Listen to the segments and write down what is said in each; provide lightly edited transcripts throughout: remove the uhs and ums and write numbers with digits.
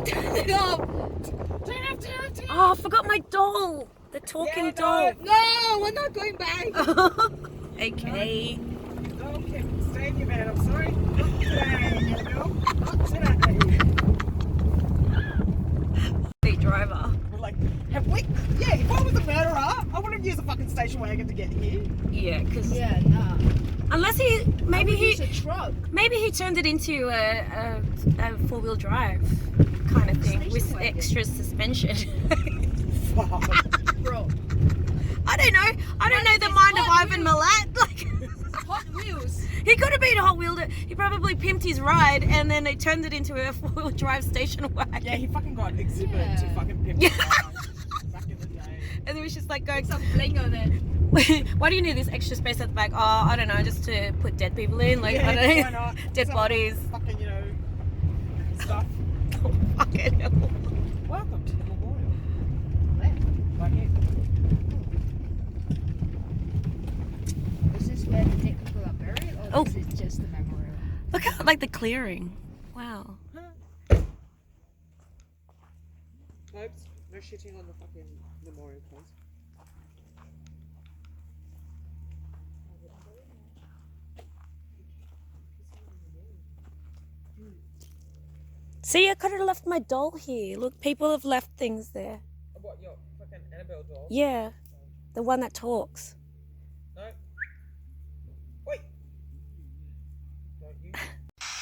turn it off. Turn it off. Oh, I forgot my doll. The talking doll. No, we're not going back. Okay. Okay, stay in your bed. I'm sorry. Not today, Not today. Beat driver. We're like, have we? Yeah, if I was a murderer, I wouldn't use a fucking station wagon to get here. Yeah, because Nah. unless he Use a truck. maybe he turned it into a 4-wheel drive kind of thing with wagon. extra suspension. Fuck. Bro. I don't know. I don't know the mind of Ivan Milat. Like, Hot Wheels. he could have been a hot wheeled. He probably pimped his ride and then they turned it into a 4-wheel drive station wagon. Yeah, he fucking got exhibit to fucking pimp Yeah. back in the day. And it was just like going. Some bling on it. Why do you need this extra space at the back? Oh, I don't know, just to put dead people in. Like, Yeah, I don't know, why not? dead Some bodies. Fucking, stuff. Fucking hell. Welcome to the memorial. Where? Right here. Is this where the dead people are buried, or Oh. this is just the memorial? Look at like the clearing. Wow. Oops, no shitting on the fucking memorial, please. See, I could have left my doll here. Look, people have left things there. What, your fucking Annabelle doll? Yeah, the one that talks. No. Wait. Don't you?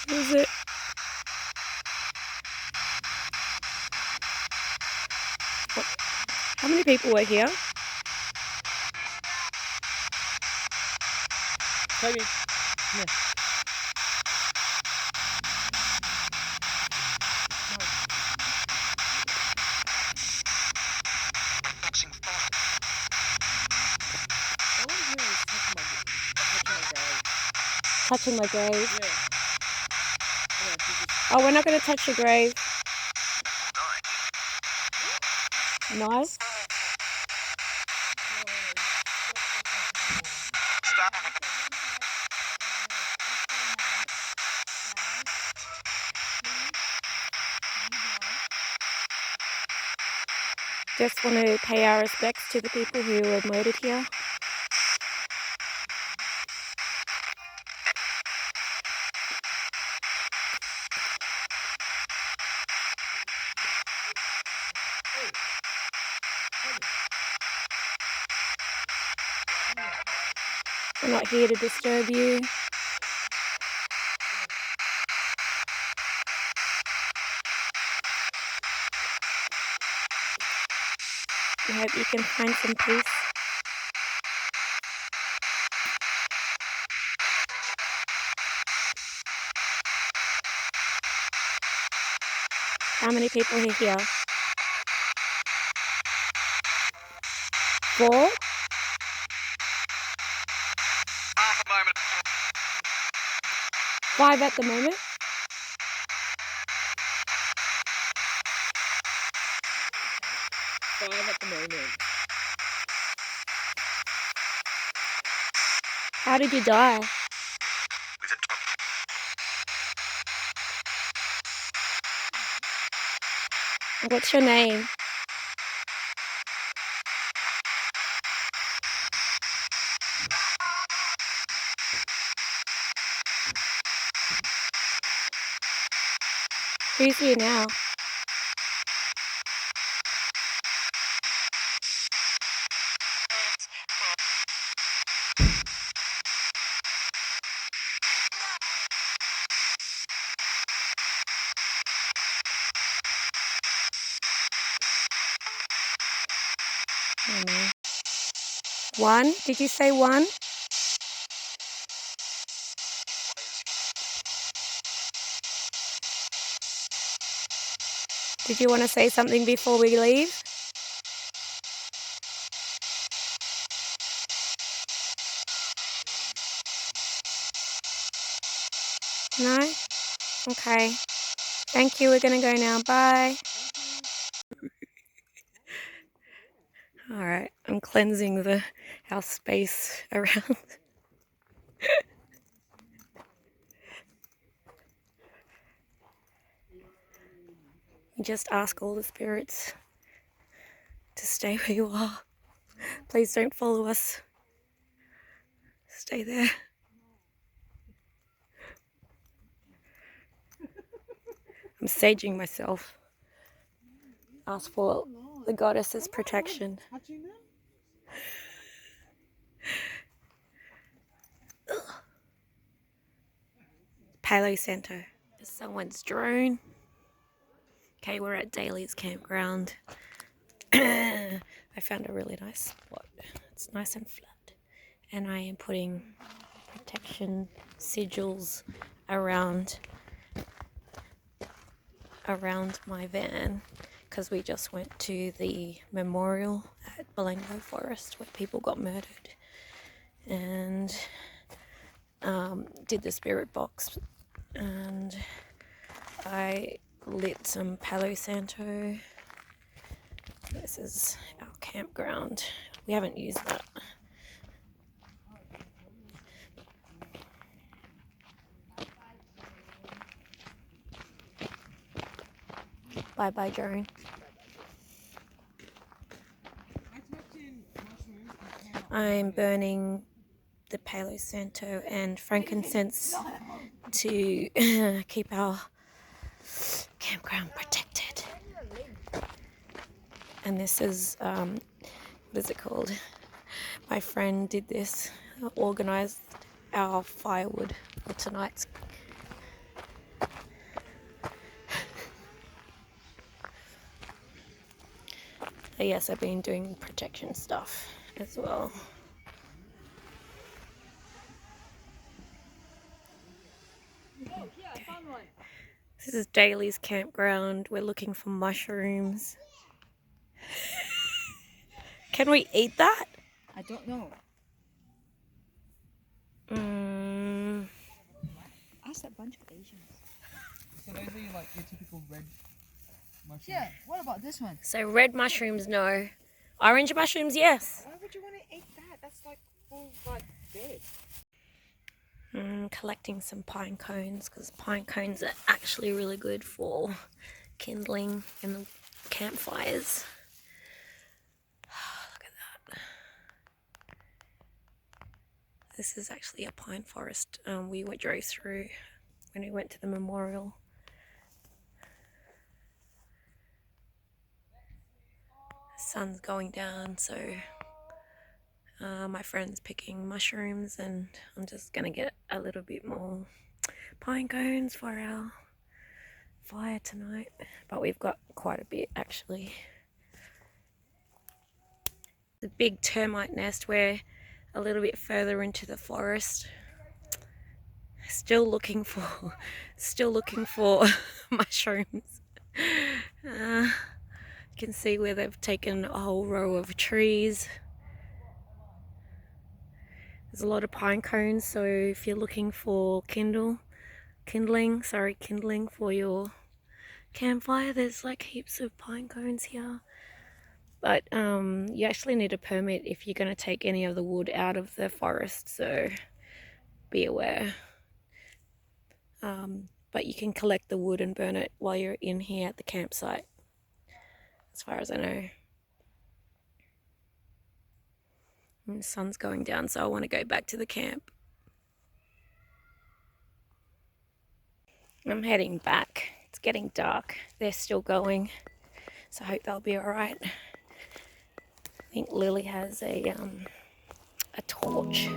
Who is it? What? How many people were here? Toby. Come here. Touching my grave. Yeah. Oh, we're not going to touch the grave. Nice. Just want to pay our respects to the people who were murdered here. We're not here to disturb you. I hope you can find some peace. How many people are here? 4? Five at the moment. Five at the moment. How did you die? What's your name? Who's here now? I don't know. 1? Did you say 1? Did you want to say something before we leave? No? Okay. Thank you. We're going to go now. Bye. Alright, I'm cleansing the house space around. You just ask all the spirits to stay where you are. Please don't follow us. Stay there. I'm saging myself. Ask for the goddess's protection. Touching them? Palo Santo. It's someone's drone. Okay, we're at Daly's campground. I found a really nice spot. It's nice and flat. And I am putting protection sigils around my van because we just went to the memorial at Belanglo Forest where people got murdered, and did the spirit box, and I lit some Palo Santo. This is our campground. We haven't used that. Bye bye, drone. I'm burning the Palo Santo and frankincense to keep our campground protected. And this is, what is it called? My friend did this, organised our firewood for tonight's. Yes, I've been doing protection stuff as well. Okay. This is Daly's campground. We're looking for mushrooms. Can we eat that? I don't know. Ask a bunch of Asians. So those are like your typical red mushrooms? Yeah, what about this one? So red mushrooms, no. Orange mushrooms, yes. Why would you want to eat that? That's like full like bed. Collecting some pine cones because pine cones are actually really good for kindling in the campfires. Look at that. This is actually a pine forest we drove through when we went to the memorial. The sun's going down, so my friend's picking mushrooms, and I'm just gonna get a little bit more pine cones for our fire tonight. But we've got quite a bit actually. The big termite nest. We're a little bit further into the forest. Still looking for mushrooms. You can see where they've taken a whole row of trees. There's a lot of pine cones, so if you're looking for kindling for your campfire, there's like heaps of pine cones here. But you actually need a permit if you're going to take any of the wood out of the forest, so be aware. But you can collect the wood and burn it while you're in here at the campsite, as far as I know. And the sun's going down, so I want to go back to the camp. I'm heading back. It's getting dark. They're still going, so I hope they'll be alright. I think Lily has a torch.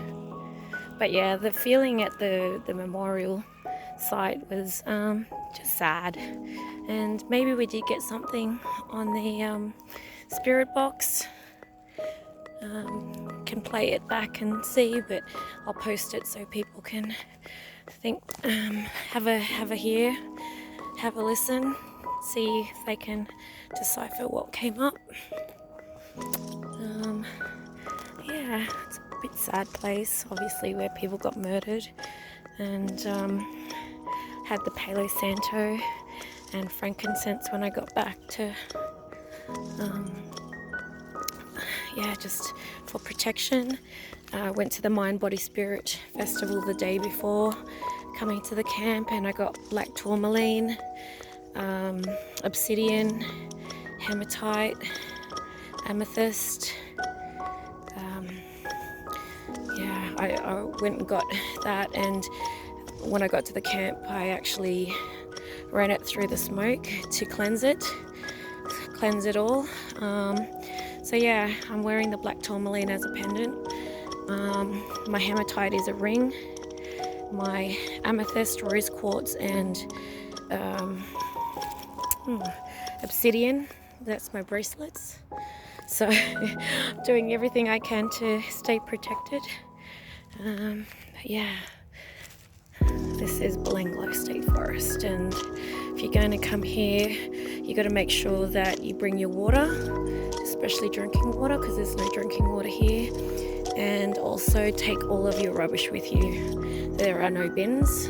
But yeah, the feeling at the memorial site was just sad. And maybe we did get something on the spirit box. Can play it back and see, but I'll post it so people can have a hear, have a listen, see if they can decipher what came up. Yeah, it's a bit sad place, obviously, where people got murdered, and had the Palo Santo and frankincense when I got back to just for protection. Went to the Mind Body Spirit Festival the day before coming to the camp, and I got black tourmaline. obsidian, hematite, amethyst. Yeah, I went and got that, and when I got to the camp I actually ran it through the smoke to cleanse it all. So yeah, I'm wearing the black tourmaline as a pendant. My hematite is a ring. My amethyst, rose quartz, and obsidian, that's my bracelets. So doing everything I can to stay protected. Yeah, this is Belanglo State Forest, and if you're going to come here, you got to make sure that you bring your water, especially drinking water, because there's no drinking water here, and also take all of your rubbish with you. There are no bins.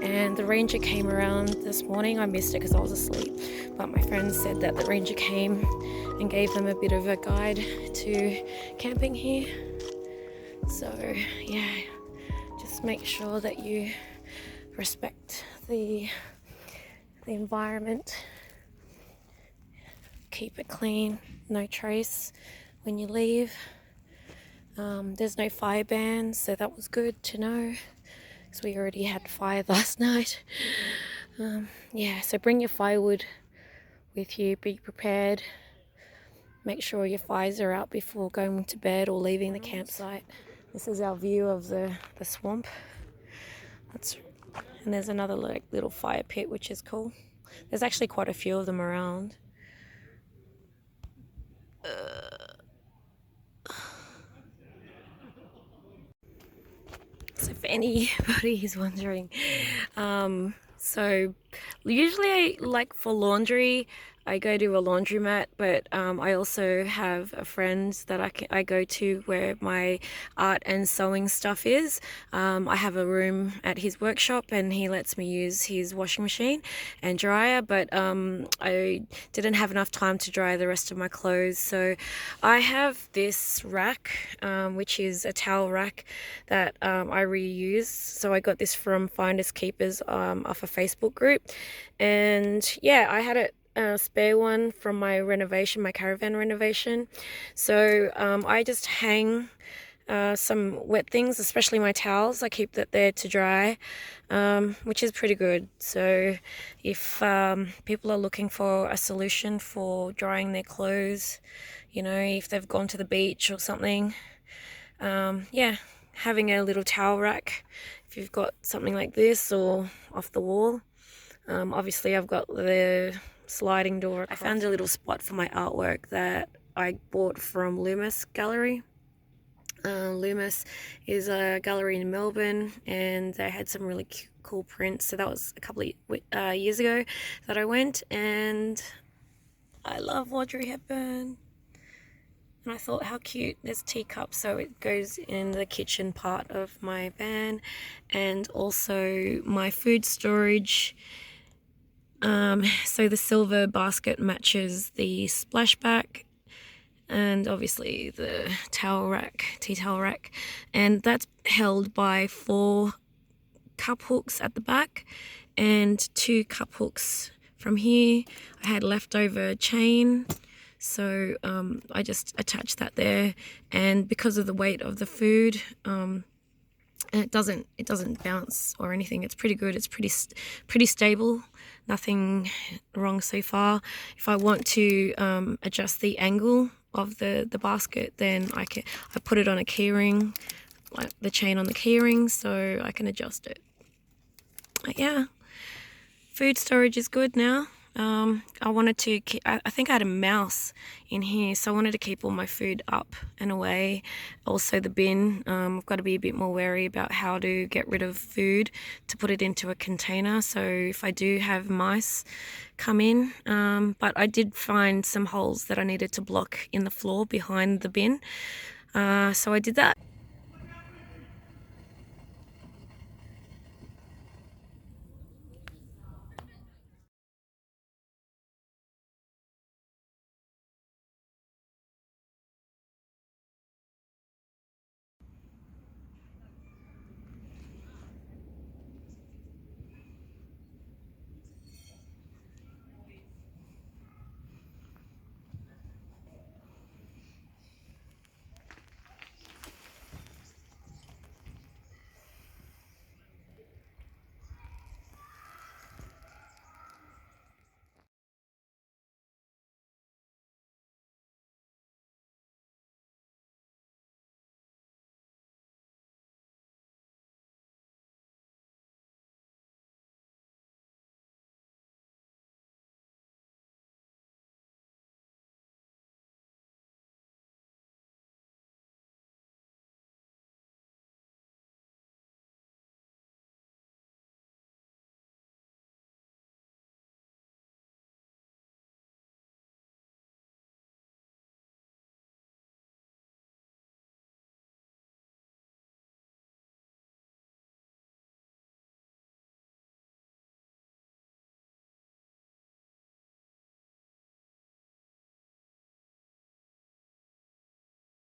And the ranger came around this morning. I missed it because I was asleep, but my friend said that the ranger came and gave them a bit of a guide to camping here. So yeah, just make sure that you respect the environment, keep it clean, no trace when you leave. There's no fire ban, so that was good to know, because we already had fire last night. Yeah, so bring your firewood with you, be prepared, make sure your fires are out before going to bed or leaving the campsite. This is our view of the swamp. And there's another little fire pit, which is cool. There's actually quite a few of them around. So if anybody is wondering, so usually for laundry I go to a laundromat, but I also have a friend that I go to where my art and sewing stuff is. I have a room at his workshop and he lets me use his washing machine and dryer, but I didn't have enough time to dry the rest of my clothes, so I have this rack, which is a towel rack that I reuse. So I got this from Finders Keepers off a Facebook group, and yeah, I had it spare one from my caravan renovation. So I just hang some wet things, especially my towels. I keep that there to dry, which is pretty good. So if people are looking for a solution for drying their clothes, you know, if they've gone to the beach or something, yeah, having a little towel rack, if you've got something like this or off the wall. Obviously I've got the sliding door. I found a little spot for my artwork that I bought from Loomis Gallery. Loomis is a gallery in Melbourne, and they had some really cool prints. So that was a couple of years ago that I went, and I love Audrey Hepburn. And I thought, how cute, there's teacups, so it goes in the kitchen part of my van, and also my food storage. So the silver basket matches the splashback, and obviously the tea towel rack, and that's held by 4 cup hooks at the back and 2 cup hooks from here. I had leftover chain, so I just attached that there, and because of the weight of the food, and it doesn't bounce or anything. It's pretty good. It's pretty stable. Nothing wrong so far. If I want to adjust the angle of the basket, then I put it on a key ring, like the chain on the key ring, so I can adjust it. But yeah, food storage is good now. I wanted to I think I had a mouse in here, so I wanted to keep all my food up and away. Also the bin, I've got to be a bit more wary about how to get rid of food to put it into a container, so if I do have mice come in, but I did find some holes that I needed to block in the floor behind the bin, so I did that.